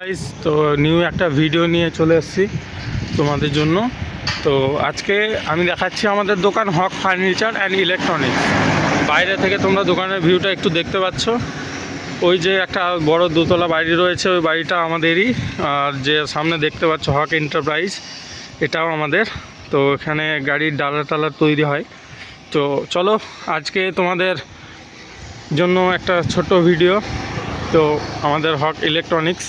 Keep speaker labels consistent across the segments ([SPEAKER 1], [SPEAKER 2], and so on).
[SPEAKER 1] Guys, তো new একটা video নিয়ে চলে এসেছি তোমাদের জন্য। তো আজকে আমি দেখাচ্ছি আমাদের দোকান হক ফার্নিচার অ্যান্ড ইলেকট্রনিক্স। বাইরে থেকে তোমরা দোকানের ভিউটা একটু দেখতে পাচ্ছ। ওই যে একটা বড় দোতলা বাড়ি রয়েছে, ওই বাড়িটা আমাদেরই। আর যে সামনে দেখতে পাচ্ছ হক এন্টারপ্রাইজ, এটাও আমাদের। তো এখানে গাড়ির ডালার তৈরি হয়। তো চলো আজকে তোমাদের জন্য একটা ছোট ভিডিও। তো আমাদের হক ইলেকট্রনিক্স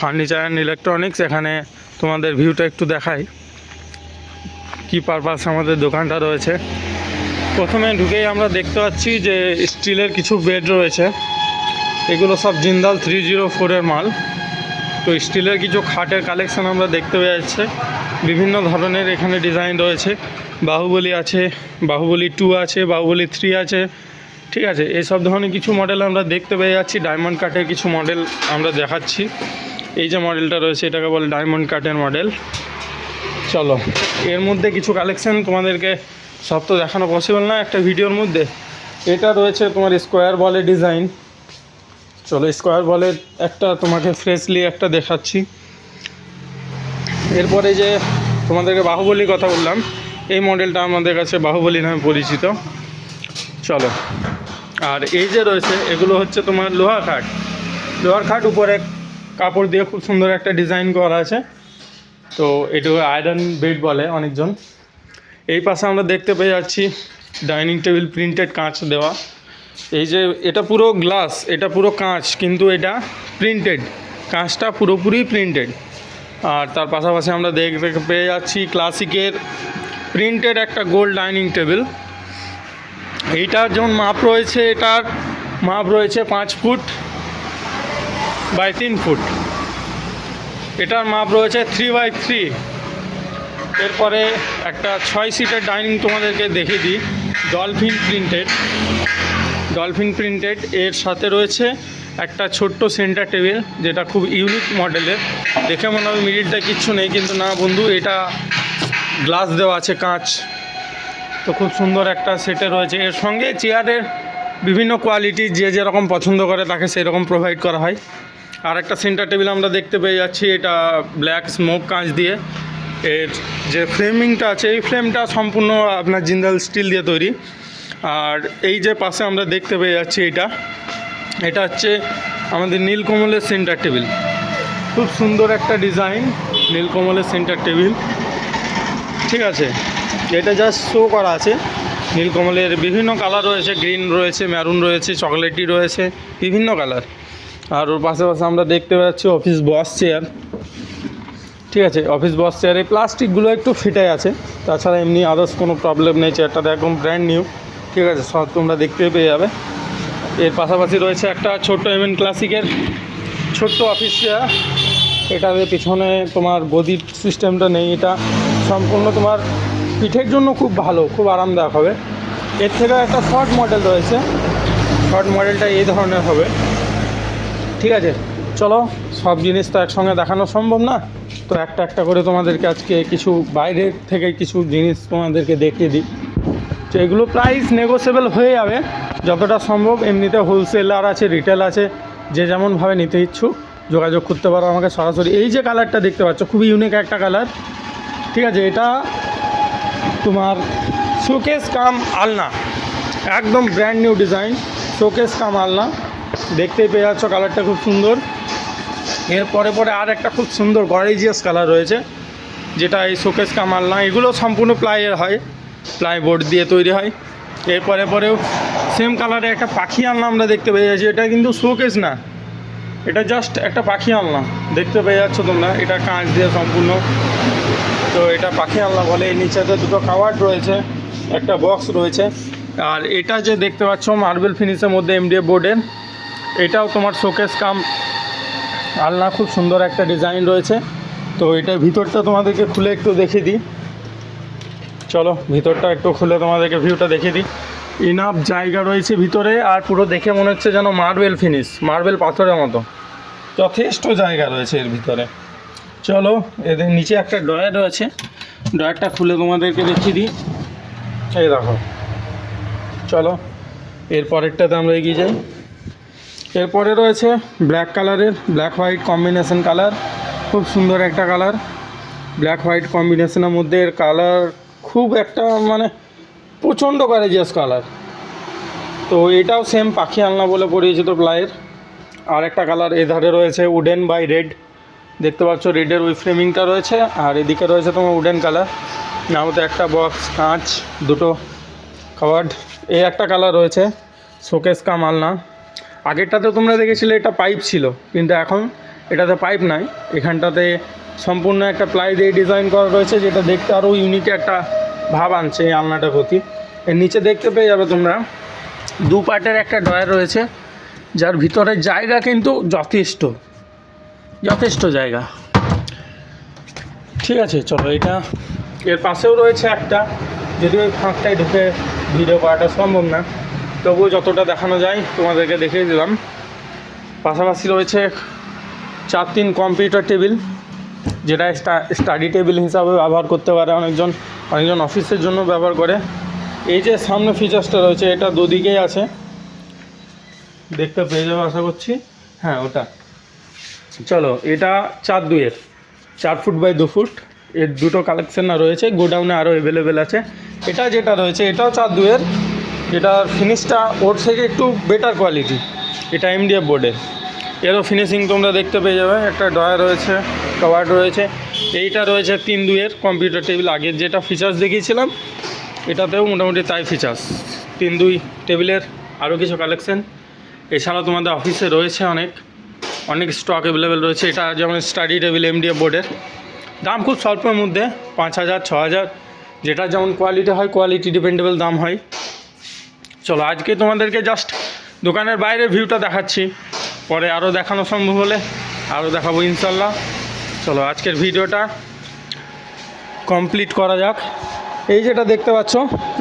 [SPEAKER 1] ফার্নিচার অ্যান্ড ইলেকট্রনিক্স, এখানে তোমাদের ভিউটা একটু দেখাই কি পারপাস আমাদের দোকানটা রয়েছে। প্রথমে ঢুকেই আমরা দেখতে পাচ্ছি যে স্টিলের কিছু বেড রয়েছে। এগুলো সব জিন্দাল 304-এর মাল। তো স্টিলের কিছু খাটের কালেকশান আমরা দেখতে পেয়ে যাচ্ছে। বিভিন্ন ধরনের এখানে ডিজাইন রয়েছে। বাহুবলী আছে, বাহুবলী 2 আছে, বাহুবলী 3 আছে। ঠিক আছে, এইসব ধরনের কিছু মডেল আমরা দেখতে পেয়ে যাচ্ছি। ডায়মন্ড কাটের কিছু মডেল আমরা দেখাচ্ছি। এই যে মডেলটা রয়েছে এটাকে বলে ডায়মন্ড কাটের মডেল। চলো, এর মধ্যে কিছু কালেকশান তোমাদেরকে সব তো দেখানো পসিবল না একটা ভিডিওর মধ্যে। এটা রয়েছে তোমার স্কোয়ার বলের ডিজাইন। চলো স্কোয়ার বলের একটা তোমাকে ফ্রেশলি একটা দেখাচ্ছি। এরপরে যে তোমাদেরকে বাহুবলীর কথা বললাম, এই মডেলটা আমাদের কাছে বাহুবলী নামে পরিচিত। চলো, আর এই যে রয়েছে এগুলো হচ্ছে তোমার লোহার খাট উপরে কাপড় দিয়ে খুব সুন্দর একটা ডিজাইন করা আছে। তো এটাকে আয়রন বেড বলে অনেকজন। এই পাশে আমরা দেখতে পেয়ে যাচ্ছি ডাইনিং টেবিল প্রিন্টেড কাঁচ দেওয়া। এই যে এটা পুরো গ্লাস, এটা পুরো কাঁচ, কিন্তু এটা প্রিন্টেড, কাঁচটা পুরোপুরি প্রিন্টেড। আর তার পাশাপাশি আমরা দেখতে পেয়ে যাচ্ছি ক্লাসিকের প্রিন্টেড একটা গোল্ড ডাইনিং টেবিল। এইটার যেমন মাপ রয়েছে, এটার মাপ রয়েছে 5 ফুট বাই 3 ফুট। এটার মাপ রয়েছে 3x3। এরপরে একটা 6 সিটের ডাইনিং তোমাদেরকে দেখিয়ে দিই, ডলফিন প্রিন্টেড। এর সাথে রয়েছে একটা ছোট্ট সেন্টার টেবিল, যেটা খুব ইউনিক মডেলের। দেখে মনে হবে মিডিলটা কিচ্ছু নেই, কিন্তু না বন্ধু, এটা গ্লাস দেওয়া আছে, কাঁচ। তো খুব সুন্দর একটা সেটে রয়েছে। এর সঙ্গে চেয়ারের বিভিন্ন কোয়ালিটি যে যেরকম পছন্দ করে তাকে সেরকম প্রোভাইড করা হয়। আর একটা সেন্টার টেবিল আমরা দেখতে পেয়ে যাচ্ছি, এটা ব্ল্যাক স্মোক কাঁচ দিয়ে। এর যে ফ্রেমিংটা আছে, এই ফ্রেমটা সম্পূর্ণ আপনার জিন্দাল স্টিল দিয়ে তৈরি। আর এই যে পাশে আমরা দেখতে পেয়ে যাচ্ছি, এটা হচ্ছে আমাদের নীলকমলের সেন্টার টেবিল। খুব সুন্দর একটা ডিজাইন, নীলকমলের সেন্টার টেবিল। ঠিক আছে, এটা জাস্ট শো করা আছে। নীলকমলের বিভিন্ন কালার রয়েছে, গ্রিন রয়েছে, ম্যারুন রয়েছে, চকলেটি রয়েছে, বিভিন্ন কালার। আর ওর পাশে আমরা দেখতে পাচ্ছি অফিস বস চেয়ার। ঠিক আছে, অফিস বস চেয়ারে প্লাস্টিকগুলো একটু ফিটে আছে, তাছাড়া এমনি আদার্স কোনো প্রবলেম নেই। চেয়ারটা একদম ব্র্যান্ড নিউ। ঠিক আছে, সব তোমরা দেখতে পেয়ে যাবে। এর পাশাপাশি রয়েছে একটা ছোট্ট এমএন ক্লাসিকের ছোট্ট অফিস চেয়ার। এটার পিছনে তোমার গদির সিস্টেমটা নেই, এটা সম্পূর্ণ তোমার পিঠের জন্য খুব ভালো, খুব আরামদায়ক হবে। এর থেকে একটা শর্ট মডেল রয়েছে, শর্ট মডেলটা এই ধরনের হবে। ঠিক আছে, চলো, সব জিনিস তো একসঙ্গে দেখানো সম্ভব না, তো একটা একটা করে তোমাদেরকে আজকে কিছু বাইরের থেকে কিছু জিনিস তোমাদেরকে দেখিয়ে দিই। তো এগুলো প্রাইস নেগোসিয়েবল হয়ে যাবে যতটা সম্ভব। এমনিতে হোলসেলার আছে, রিটেল আছে, যে যেমনভাবে নিতে ইচ্ছুক যোগাযোগ করতে পারো আমাকে সরাসরি। এই যে কালারটা দেখতে পাচ্ছ, খুবই ইউনিক একটা কালার। ঠিক আছে, এটা তোমার শোকেস কাম আলনা, একদম ব্র্যান্ড নিউ ডিজাইন, শোকেস কাম আলনা। দেখতেই পেয়ে যাচ্ছ কালারটা খুব সুন্দর। এর পরে আর একটা খুব সুন্দর গর্জিয়াস কালার রয়েছে, যেটা এই শোকেস কাম আলনা। এগুলো সম্পূর্ণ প্লাইয়ের হয়, প্লাইবোর্ড দিয়ে তৈরি হয়। এর পরেও সেম কালারে একটা পাখি আলনা আমরা দেখতে পেয়ে যাচ্ছি। এটা কিন্তু শোকেস না, এটা জাস্ট একটা পাখি আলনা, দেখতে পেয়ে যাচ্ছ তোমরা। এটা কাঁচ দিয়ে সম্পূর্ণ, তো এটা পাখি আলনা বলে। এর নিচেতে দুটো কাভার্ড রয়েছে, একটা বক্স রয়েছে। আর এটা যে দেখতে পাচ্ছ মার্বেল ফিনিশের মধ্যে এমডিএফ বোর্ডের, এটাও তোমার শোকেস কাম আলনা, খুব সুন্দর একটা ডিজাইন রয়েছে। তো এটার ভিতরটা তোমাদেরকে খুলে একটু দেখিয়ে দিই। চলো ভিতরটা একটু খুলে তোমাদেরকে ভিউটা দেখিয়ে দিই। ইনাফ জায়গা রয়েছে ভিতরে, আর পুরো দেখে মনে হচ্ছে যেন মার্বেল ফিনিশ, মার্বেল পাথরের মতো, যথেষ্ট জায়গা রয়েছে এর ভিতরে। চলো, এদের নিচে একটা ড্রয়ার রয়েছে, ড্রয়ারটা খুলে তোমাদেরকে দেখিয়ে দিই। এই দেখো, চলো এর পরেরটাতে আমরা এগিয়ে যাই। এরপরে রয়েছে ব্ল্যাক কালারের, ব্ল্যাক হোয়াইট কম্বিনেশন কালার, খুব সুন্দর একটা কালার। ব্ল্যাক হোয়াইট কম্বিনেশনের মধ্যে এর কালার খুব একটা মানে প্রচণ্ড গর্জিয়াস কালার। তো এটাও সেম পাখি আলনা বলে পরিচিত প্লাইয়ের। আর একটা কালার এধারে রয়েছে উডেন বাই রেড, দেখতে পাচ্ছ রেডের ওই ফ্রেমিংটা রয়েছে। আর এদিকে রয়েছে তোমার উডেন কালার, নামতে একটা বক্স, কাঁচ, দুটো কাভার্ড। এই একটা কালার রয়েছে শোকেস কাম আলনা। আগেরটাতে তোমরা দেখেছিলে এটা পাইপ ছিল, কিন্তু এখন এটাতে পাইপ নাই, এখানটাতে সম্পূর্ণ একটা প্লাই দিয়ে ডিজাইন করা রয়েছে, যেটা দেখতে আরও ইউনিক একটা ভাব আনছে এই আলনাটার প্রতি। এর নিচে দেখতে পেয়ে যাবে তোমরা দু পার্টের একটা ড্রয়ার রয়েছে, যার ভিতরে জায়গা কিন্তু যথেষ্ট জায়গা। ঠিক আছে, চলো এটা এর পাশেও রয়েছে একটা, যদিও ওই ফাঁকটায় ঢুকে ভিডিও করাটা সম্ভব না, তবুও যতটা দেখানো যায় তোমাদেরকে দেখিয়ে দিলাম। পাশাপাশি রয়েছে 4-3 কম্পিউটার টেবিল, যেটা স্টাডি টেবিল হিসাবে ব্যবহার করতে পারে অনেকজন অফিসের জন্য ব্যবহার করে। এই যে সামনে ফিচার্সটা রয়েছে, এটা দুদিকেই আছে, দেখতে পেয়ে যাবো আশা করছি। হ্যাঁ, ওটা চলো, এটা 4-2-এর, 4 ফুট বাই 2 ফুট, এর দুটো কালেকশন রয়েছে, গোডাউনে আরও অ্যাভেলেবেল আছে। এটা যেটা রয়েছে এটাও 4-2-এর, যেটার ফিনিশটা ওর থেকে একটু বেটার কোয়ালিটি। এটা এমডিএফ বোর্ডের, এরও ফিনিশিং তোমরা দেখতে পেয়ে যাবে। একটা ড্রয়ার রয়েছে, কাভার্ড রয়েছে। এইটা রয়েছে 3-2-এর কম্পিউটার টেবিল, আগের যেটা ফিচার্স দেখিয়েছিলাম এটাতেও মোটামুটি তাই ফিচার্স। 3-2 টেবিলের আরও কিছু কালেকশন, এছাড়াও তোমাদের অফিসে রয়েছে অনেক স্টক অ্যাভেলেবেল রয়েছে। এটা যেমন স্টাডি টেবিল এমডিএফ বোর্ডের, দাম খুব স্বল্পের মধ্যে, 5,000-6,000, যেটা যেমন কোয়ালিটি হয়, কোয়ালিটি ডিপেন্ডেবল দাম হয়। চলো, আজকে তোমাদেরকে জাস্ট দোকানের বাইরে ভিউটা দেখাচ্ছি, পরে আরও দেখানো সম্ভব হলে আরও দেখাবো ইনশাল্লাহ। চলো, আজকের ভিডিওটা কমপ্লিট করা যাক। এই যেটা দেখতে পাচ্ছ,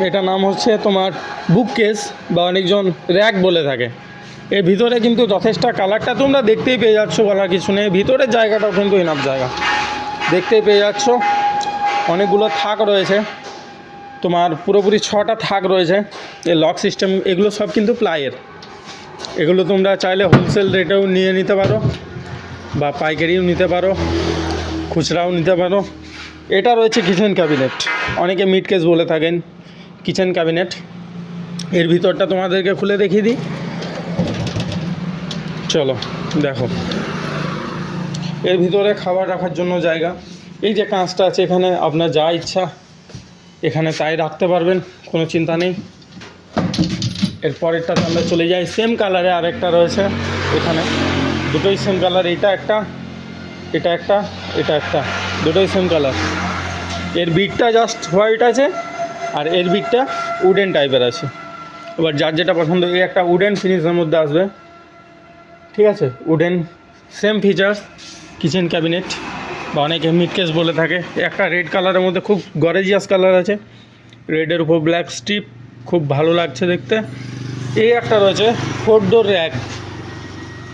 [SPEAKER 1] এটা নাম হচ্ছে তোমার বুক কেস, বা অনেকজন র্যাক বলে থাকে। এর ভিতরে কিন্তু যথেষ্ট, কালারটা তোমরা দেখতেই পেয়ে যাচ্ছ, বলার কিছু নেই। ভিতরের জায়গাটাও কিন্তু ইনাফ জায়গা, দেখতেই পেয়ে যাচ্ছ। অনেকগুলো থাক রয়েছে, তোমার পুরোপুরি 6টা থাক রয়েছে। এই লক সিস্টেম, এগুলো সব কিন্তু প্লাইয়ের। এগুলো তোমরা চাইলে হোলসেল রেটেও নিয়ে নিতে পারো, বা পাইকারিও নিতে পারো, খুচরাও নিতে পারো। এটা রয়েছে কিচেন ক্যাবিনেট, অনেকে মিড কেস বলে থাকেন, কিচেন ক্যাবিনেট। এর ভিতরটা তোমাদেরকে খুলে দেখিয়ে দিই, চলো দেখো। এর ভিতরে খাবার রাখার জন্য জায়গা, এই যে কাঁচটা আছে, এখানে আপনার যা ইচ্ছা এখানে তাই রাখতে পারবেন, কোনো চিন্তা নেই। এরপরেরটাতে আমরা চলে যাই, সেম কালারে আরেকটা রয়েছে এখানে, দুটোই সেম কালার। এটা একটা, দুটোই সেম কালার। এর বিটটা জাস্ট হোয়াইট আছে, আর এর বিটটা উডেন টাইপের আছে। এবার যার যেটা পছন্দ, এই একটা উডেন ফিনিশের মধ্যে আসবে, ঠিক আছে, wooden same features, kitchen cabinet, বা অনেকে মিড কেস বলে থাকে। একটা রেড কালারের মধ্যে খুব গর্জিয়াস কালার আছে, রেডের উপর ব্ল্যাক স্ট্রিপ, খুব ভালো লাগছে দেখতে। এই একটা রয়েছে 4 ডোর র্যাক,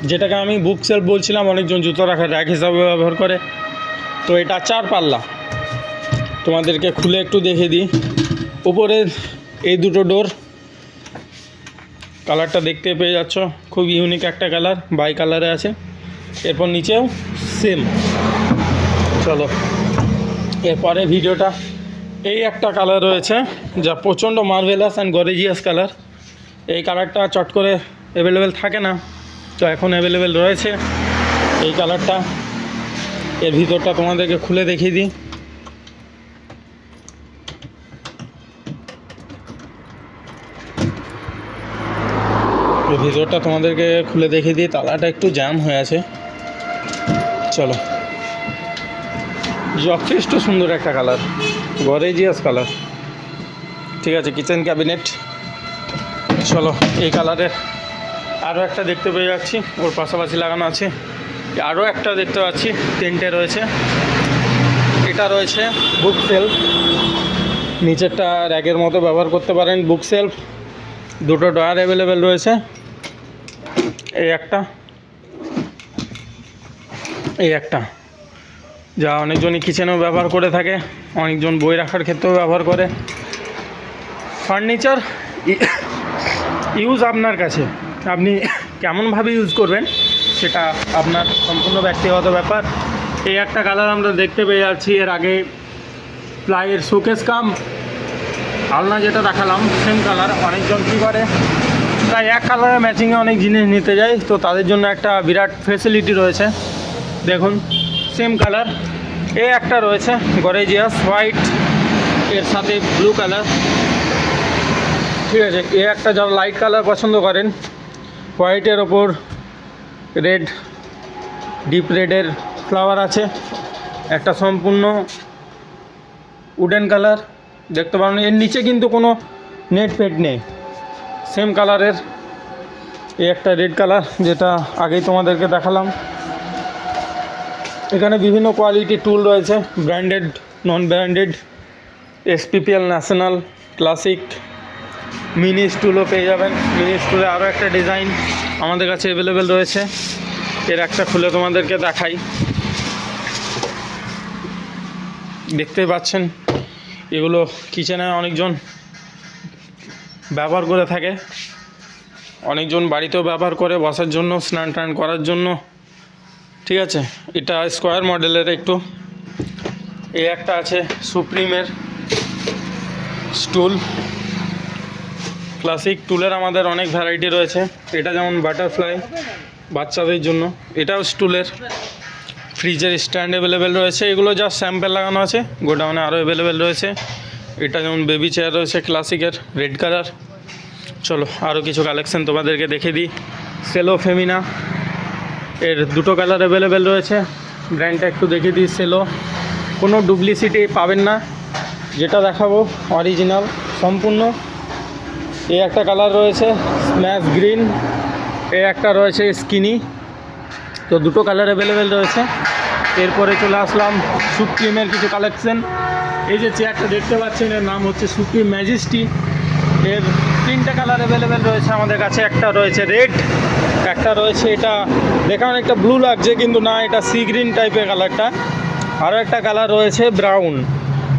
[SPEAKER 1] যেটাকে আমি বুক সেলফ বলছিলাম, অনেকজন জুতো রাখার র্যাক হিসাবে ব্যবহার করে। তো এটা 4 পাল্লা, তোমাদেরকে খুলে একটু দেখিয়ে দিই। উপরের এই দুটো ডোর, কালারটা দেখতে পেয়ে যাচ্ছ, খুব ইউনিক একটা কালার, বাই কালারে আছে। এরপর নিচেও সেম। চলো, এরপরে ভিডিওটা, এই একটা কালার রয়েছে যা প্রচণ্ড মার্ভেলাস অ্যান্ড গর্জিয়াস কালার। এই কালারটা চট করে অ্যাভেলেবেল থাকে না, তো এখন অ্যাভেলেবেল রয়েছে এই কালারটা। এর ভিতরটা তোমাদেরকে খুলে দেখিয়ে দিই। এর ভিতরটা তোমাদেরকে খুলে দেখিয়ে দিই, তালাটা একটু জ্যাম হয়ে আছে। চলো, যথেষ্ট সুন্দর একটা কালার, গর্জিয়াস কালার, ঠিক আছে। কিচেন ক্যাবিনেট, চলো এই কালারের আরও একটা দেখতে পেয়ে যাচ্ছি, ওর পাশাপাশি লাগানো আছে। আরও একটা দেখতে পাচ্ছি, 3টে রয়েছে। এটা রয়েছে বুক সেলফ, নিচেরটা র্যাকের মতো ব্যবহার করতে পারেন। বুক সেলফ, দুটো ডয়ার অ্যাভেলেবেল রয়েছে। এই একটা যা অনেকজনই কিচেনেও ব্যবহার করে থাকে, অনেকজন বই রাখার ক্ষেত্রেও ব্যবহার করে। ফার্নিচার ইউজ আপনার কাছে, আপনি কেমনভাবে ইউজ করবেন সেটা আপনার সম্পূর্ণ ব্যক্তিগত ব্যাপার। এই একটা কালার আমরা দেখতে পেয়ে যাচ্ছি, এর আগে প্লাইয়ের শোকেস কাম আলনা যেটা দেখালাম সেম কালার। অনেকজন কী করে প্রায় এক কালারের ম্যাচিংয়ে অনেক জিনিস নিতে যায়, তো তাদের জন্য একটা বিরাট ফেসিলিটি রয়েছে। দেখুন সেম কালার, এ একটা রয়েছে গর্জিয়াস হোয়াইট, এর সাথে ব্লু কালার, ঠিক আছে। এ একটা যারা লাইট কালার পছন্দ করেন, হোয়াইটের ওপর রেড, ডিপ রেডের ফ্লাওয়ার আছে, একটা সম্পূর্ণ উডেন কালার দেখতে পারেন। এর নিচে কিন্তু কোনো নেট পেট নেই, সেম কালারের। এই একটা রেড কালার যেটা আগেই তোমাদেরকে দেখালাম। এখানে বিভিন্ন কোয়ালিটি টুল রয়েছে, branded, non branded, SPPL, national, classic, mini স্টুলও পেয়ে যাবেন। মিনি স্টুলে আরও একটা ডিজাইন আমাদের কাছে অ্যাভেলেবেল রয়েছে। এর একটা খুলে তোমাদেরকে দেখাই, দেখতেই পাচ্ছেন। এগুলো কিচেনে অনেকজন ব্যবহার করে থাকে, অনেকজন বাড়িতেও ব্যবহার করে বসার জন্য, স্নান টান করার জন্য, ঠিক আছে। এটা স্কোয়ার মডেলের একটু। এই একটা আছে সুপ্রিমের স্টুল, ক্লাসিক টুলের আমাদের অনেক ভ্যারাইটি রয়েছে। এটা যেমন বাটারফ্লাই বাচ্চাদের জন্য, এটাও স্টুলের। ফ্রিজের স্ট্যান্ড অ্যাভেলেবেল রয়েছে, এগুলো যা স্যাম্পেল লাগানো আছে, গোডাউনে আরও অ্যাভেলেবেল রয়েছে। এটা যেমন বেবি চেয়ার রয়েছে ক্লাসিকের, রেড কালার। চলো আরও কিছু কালেকশন তোমাদেরকে দেখে দিই। সেলো ফেমিনা, এর দুটো কালার অ্যাভেলেবেল রয়েছে। ব্র্যান্ডটা একটু দেখে দিই। সেলো, কোনো ডুপ্লিসিটি পাবেন না, যেটা দেখাবো অরিজিনাল সম্পূর্ণ। এই একটা কালার রয়েছে স্ম্যাশ গ্রিন, এই একটা রয়েছে স্কিনি, তো দুটো কালার অ্যাভেলেবেল রয়েছে। এরপরে চলে আসলাম সুপ্রিমের কিছু কালেকশন। এই যে চেয়ারটা দেখতে পাচ্ছেন, এর নাম হচ্ছে সুপ্রিম ম্যাজেস্টি। এর তিনটে কালার অ্যাভেলেবেল রয়েছে আমাদের কাছে। একটা রয়েছে রেড, একটা রয়েছে, এটা দেখে অনেকটা ব্লু লাগছে কিন্তু না, এটা সি গ্রিন টাইপের কালারটা। আরও একটা কালার রয়েছে ব্রাউন।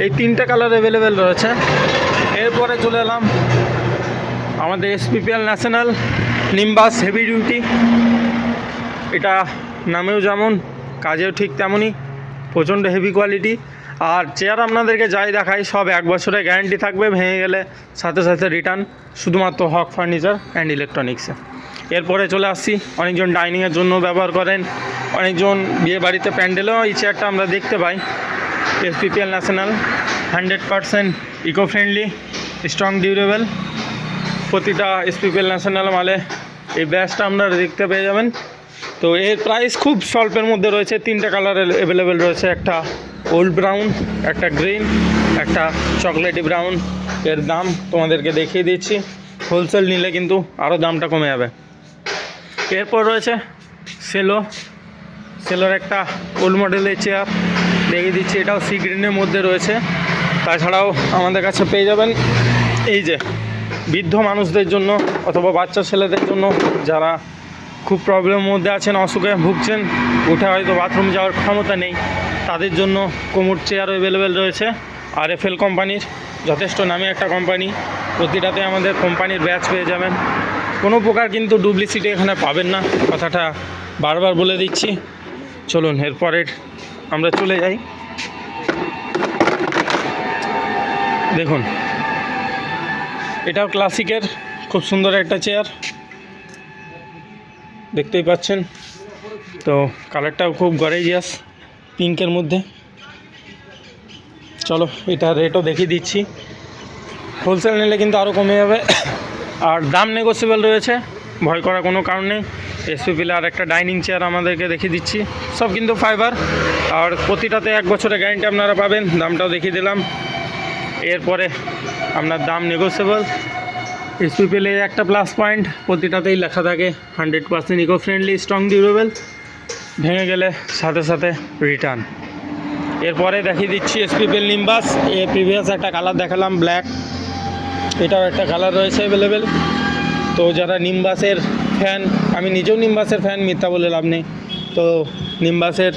[SPEAKER 1] এই তিনটে কালার অ্যাভেলেবেল রয়েছে। এরপরে চলে এলাম আমাদের এসপিপিএল ন্যাশনাল নিম্বাস হেভি ডিউটি। এটা নামেও যেমন কাজেও ঠিক তেমনই, প্রচণ্ড হেভি কোয়ালিটি। আর চেয়ার আপনাদেরকে যাই দেখাই সব 1 বছরের গ্যারান্টি থাকবে, ভেঙে গেলে সাথে সাথে রিটার্ন, শুধুমাত্র হক ফার্নিচার অ্যান্ড ইলেকট্রনিক্সে। এরপরে চলে আসছি, অনেকজন ডাইনিংয়ের জন্য ব্যবহার করেন, অনেকজন বিয়ে বাড়িতে প্যান্ডেলেও এই চেয়ারটা আমরা দেখতে পাই। SPPL national 100% eco friendly, strong, durable. প্রতিটা এসপিপিএল ন্যাশনাল মালে এই ব্যাচটা আপনারা দেখতে পেয়ে যাবেন। তো এর প্রাইস খুব স্বল্পের মধ্যে রয়েছে, তিনটে কালার অ্যাভেলেবেল রয়েছে, একটা ওল্ড ব্রাউন, একটা গ্রিন, একটা চকলেটি ব্রাউন। এর দাম তোমাদেরকে দেখিয়ে দিচ্ছি, হোলসেল নিলে কিন্তু আরও দামটা কমে যাবে। এরপর রয়েছে সেলো, সেলোর একটা ওল্ড মডেলের চেয়ার দেখিয়ে দিচ্ছি, এটাও সি গ্রিনের মধ্যে রয়েছে। তাছাড়াও আমাদের কাছে পেয়ে যাবেন এই যে বৃদ্ধ মানুষদের জন্য অথবা বাচ্চা ছেলেদের জন্য, যারা খুব প্রবলেমের মধ্যে আছেন, অসুখে ভুগছেন, উঠে হয়তো বাথরুম যাওয়ার ক্ষমতা নেই, তাদের জন্য কোমর চেয়ার অ্যাভেলেবেল রয়েছে। RFL কোম্পানির, যথেষ্ট নামি একটা কোম্পানি, প্রতিটাতে আমাদের কোম্পানির ব্যাচ পেয়ে যাবেন। কোনো প্রকার কিন্তু ডুপ্লিসিটি এখানে পাবেন না, কথাটা বারবার বলে দিচ্ছি। চলুন এরপরের আমরা চলে যাই। দেখুন এটাও ক্লাসিকের খুব সুন্দর একটা চেয়ার, দেখতেই পাচ্ছেন। তো কালারটাও খুব গর্জিয়াস, পিঙ্কের মধ্যে। চলো এটা রেটও দেখিয়ে দিচ্ছি, হোলসেল নিলে কিন্তু আরও কমে যাবে, আর দাম নেগোসিয়েবল রয়েছে, ভয় করার কোনো কারণ নেই। এসপিপিএল আর একটা ডাইনিং চেয়ার আমাদেরকে দেখিয়ে দিচ্ছি, সব কিন্তু ফাইবার, আর প্রতিটাতে 1 বছরের গ্যারান্টি আপনারা পাবেন। দামটাও দেখিয়ে দিলাম। এরপরে আপনার দাম নেগোসিয়েবল। এসপিপিএল এর একটা প্লাস পয়েন্ট, প্রতিটাতেই লেখা থাকে 100% ইকো ফ্রেন্ডলি, স্ট্রং, ডিউরেবল, ভেঙে গেলে সাথে সাথে রিটার্ন। এরপরে দেখিয়ে দিচ্ছি এসপিপিএল নিম্বাস। প্রিভিয়াস একটা কালার দেখালাম ব্ল্যাক, এটাও একটা কালার রয়েছে অ্যাভেলেবেল। তো যারা নিম্বাসের ফ্যান, আমি নিজেও নিম্বাসের ফ্যান, মিথ্যা বলে লাভ নেই। তো নিম্বাসের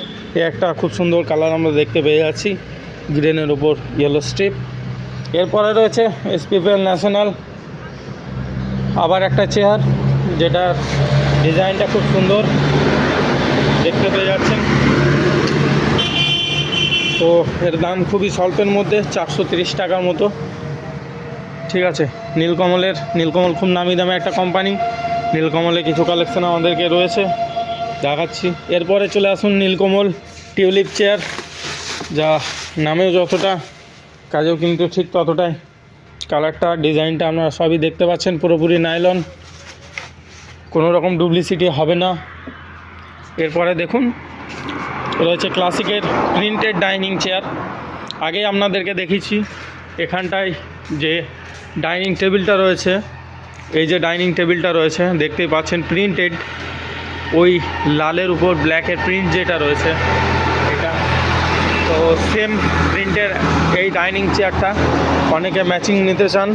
[SPEAKER 1] একটা খুব সুন্দর কালার আমরা দেখতে পেয়ে যাচ্ছি, গ্রিনের ওপর ইয়েলো স্ট্রিপ। এরপরে রয়েছে এসপিপিএল ন্যাশনাল আবার একটা চেয়ার, যেটা ডিজাইনটা খুব সুন্দর দেখতে পেয়ে যাচ্ছেন। তো এর দাম খুবই স্বল্পের মধ্যে, 430 টাকার মতো। ঠিক আছে, নীলকমল খুব নামি দামে একটা কোম্পানি। নীলকমলে কিছু কালেকশন আমাদেরকে রয়েছে, দেখাচ্ছি। এরপরে চলে আসুন নীলকমল টিউলিপ চেয়ার, যা নামেও যতটা কাজেও কিন্তু ঠিক ততটাই। কালারটা ডিজাইনটা আপনারা সবই দেখতে পাচ্ছেন, পুরোপুরি নাইলন, কোনো রকম ডুপ্লিসিটি হবে না। এরপরে দেখুন রয়েছে ক্লাসিকের প্রিন্টেড ডাইনিং চেয়ার। আগেই আপনাদেরকে দেখিয়েছি। এখানটায় যে ডাইনিং টেবিলটা রয়েছে, এই যে ডাইনিং টেবিলটা রয়েছে দেখতেই পাচ্ছেন প্রিন্টেড, ওই লালের উপর ব্ল্যাকের প্রিন্ট যেটা রয়েছে এটা, তো সেম প্রিন্টের এই ডাইনিং চেয়ারটা। অনেকে ম্যাচিং নিতে চান,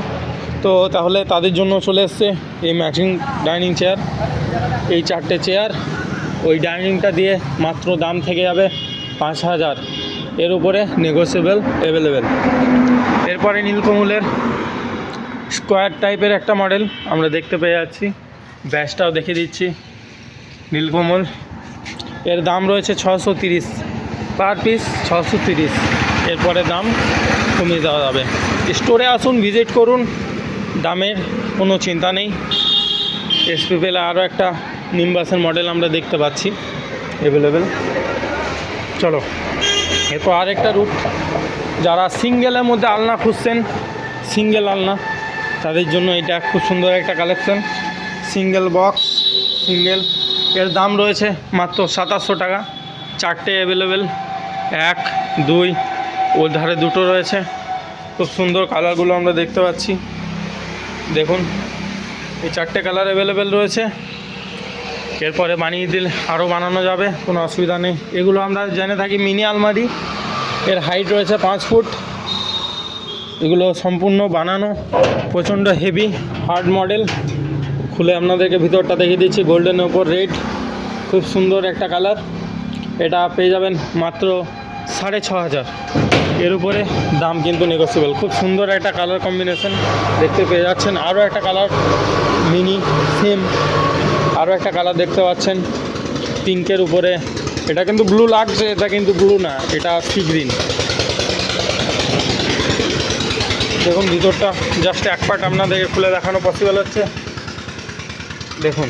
[SPEAKER 1] তো তাহলে তাদের জন্য চলে এসছে এই ম্যাচিং ডাইনিং চেয়ার। এই 4টে চেয়ার ওই ডাইনিংটা দিয়ে মাত্র দাম থেকে যাবে 5,000, এর উপরে নেগোসিয়েবল অ্যাভেলেবেল। এরপরে নীলকমলের স্কোয়ার টাইপের একটা মডেল আমরা দেখতে পেয়ে যাচ্ছি, ব্যাসটাও দেখিয়ে দিচ্ছি। নীলকমল, এর দাম রয়েছে 630 পার পিস, 630। এরপরে দাম কমিয়ে দেওয়া যাবে। স্টোরে আসুন, ভিজিট করুন, দামের কোনো চিন্তা নেই। এসপিপিএলে আরও একটা নিম্বাসের মডেল আমরা দেখতে পাচ্ছি অ্যাভেলেবেল। চলো এরপর আরেকটা রুট, যারা সিঙ্গেলের মধ্যে আলনা খুঁজছেন, সিঙ্গেল আলনা, তাদের জন্য এটা খুব সুন্দর একটা কালেকশন। সিঙ্গেল বক্স, সিঙ্গেল, এর দাম রয়েছে মাত্র 2700 টাকা। 4টে অ্যাভেলেবেল, 1, 2, ওর ধারে 2টো রয়েছে। খুব সুন্দর কালারগুলো আমরা দেখতে পাচ্ছি, দেখুন এই 4টে কালার অ্যাভেলেবেল রয়েছে। এরপরে বানিয়ে দিলে আরও বানানো যাবে, কোনো অসুবিধা নেই। এগুলো আমরা জেনে থাকি মিনি আলমারি, এর হাইট রয়েছে 5 ফুট। এগুলো সম্পূর্ণ বানানো, প্রচণ্ড হেভি হার্ড মডেল। খুলে আপনাদেরকে ভিতরটা দেখিয়ে দিচ্ছি, গোল্ডেনের ওপর রেড, খুব সুন্দর একটা কালার। এটা পেয়ে যাবেন মাত্র 6,500। এর উপরে দাম কিন্তু নেগোসিয়েবল। খুব সুন্দর একটা কালার কম্বিনেশন দেখতে পেয়ে যাচ্ছেন। আরও একটা কালার মিনি সেম, আরও একটা কালার দেখতে পাচ্ছেন পিঙ্কের উপরে। এটা কিন্তু ব্লু লাগছে, এটা কিন্তু ব্লু না, এটা সি গ্রিন। দেখুন ভিতরটা জাস্ট এক পার্ট আপনাদেরকে খুলে দেখানো পসিবল হচ্ছে, দেখুন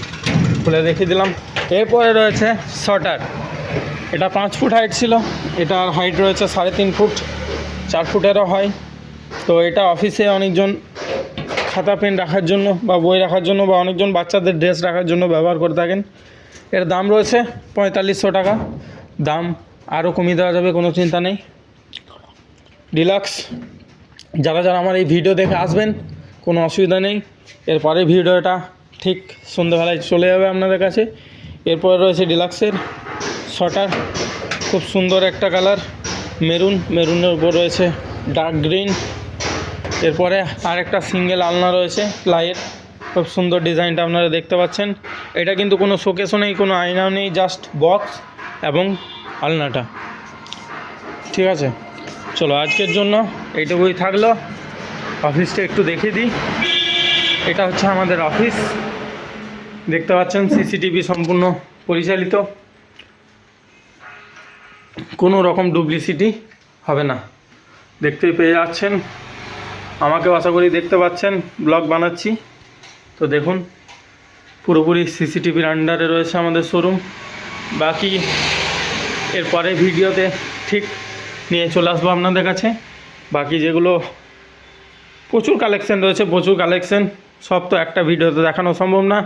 [SPEAKER 1] খুলে দেখিয়ে দিলাম। এরপরে রয়েছে শটার, এটা 5 ফুট হাইট ছিল, এটার হাইট রয়েছে 3.5 ফুট, 4 ফুটেরও হয়। তো এটা অফিসে অনেকজন খাতা পেন রাখার জন্য বা বই রাখার জন্য বা অনেকজন বাচ্চাদের ড্রেস রাখার জন্য ব্যবহার করে থাকেন। এর দাম রয়েছে 4500 টাকা। দাম আরও কমিয়ে দেওয়া যাবে, কোনো চিন্তা নেই। ডিলাক্স, যারা যারা আমার এই ভিডিও দেখে আসবেন কোনো অসুবিধা নেই। এরপরে ভিডিওটা ঠিক সন্ধ্যেবেলায় চলে যাবে আপনাদের কাছে। এরপরে রয়েছে ডিলাক্সের শটার, খুব সুন্দর একটা কালার মেরুনের উপর রয়েছে ডার্ক গ্রিন। এরপরে আরেকটা সিঙ্গেল আলনা রয়েছে প্লাইয়ের, খুব সুন্দর ডিজাইনটা আপনারা দেখতে পাচ্ছেন। এটা কিন্তু কোনো শোকেসও নেই, কোনো আয়নাও নেই, জাস্ট বক্স এবং আলনাটা। ঠিক আছে, চলো আজকের জন্য এইটুকুই থাকলো। অফিসটা একটু দেখিয়ে দিই। এটা হচ্ছে আমাদের অফিস, দেখতে পাচ্ছেন সিসিটিভি সম্পূর্ণ পরিচালিত, কোনো রকম ডুপ্লিসিটি হবে না, দেখতেই পেয়ে যাচ্ছেন। আমাকেও আশা করি দেখতে পাচ্ছেন, ব্লগ বানাচ্ছি তো দেখুন পুরোপুরি সিসিটিভির আন্ডারে রয়েছে আমাদের শোরুম। বাকি এরপরে ভিডিওতে ঠিক নিয়ে চলে আসবো আপনাদের কাছে। বাকি যেগুলো প্রচুর কালেকশন রয়েছে, প্রচুর কালেকশন, সব তো একটা ভিডিওতে দেখানো সম্ভব না।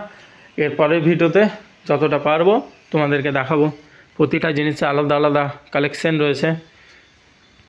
[SPEAKER 1] এরপরের ভিডিওতে যতটা পারবো তোমাদেরকে দেখাবো। প্রতিটা জিনিসে আলাদা আলাদা কালেকশন রয়েছে।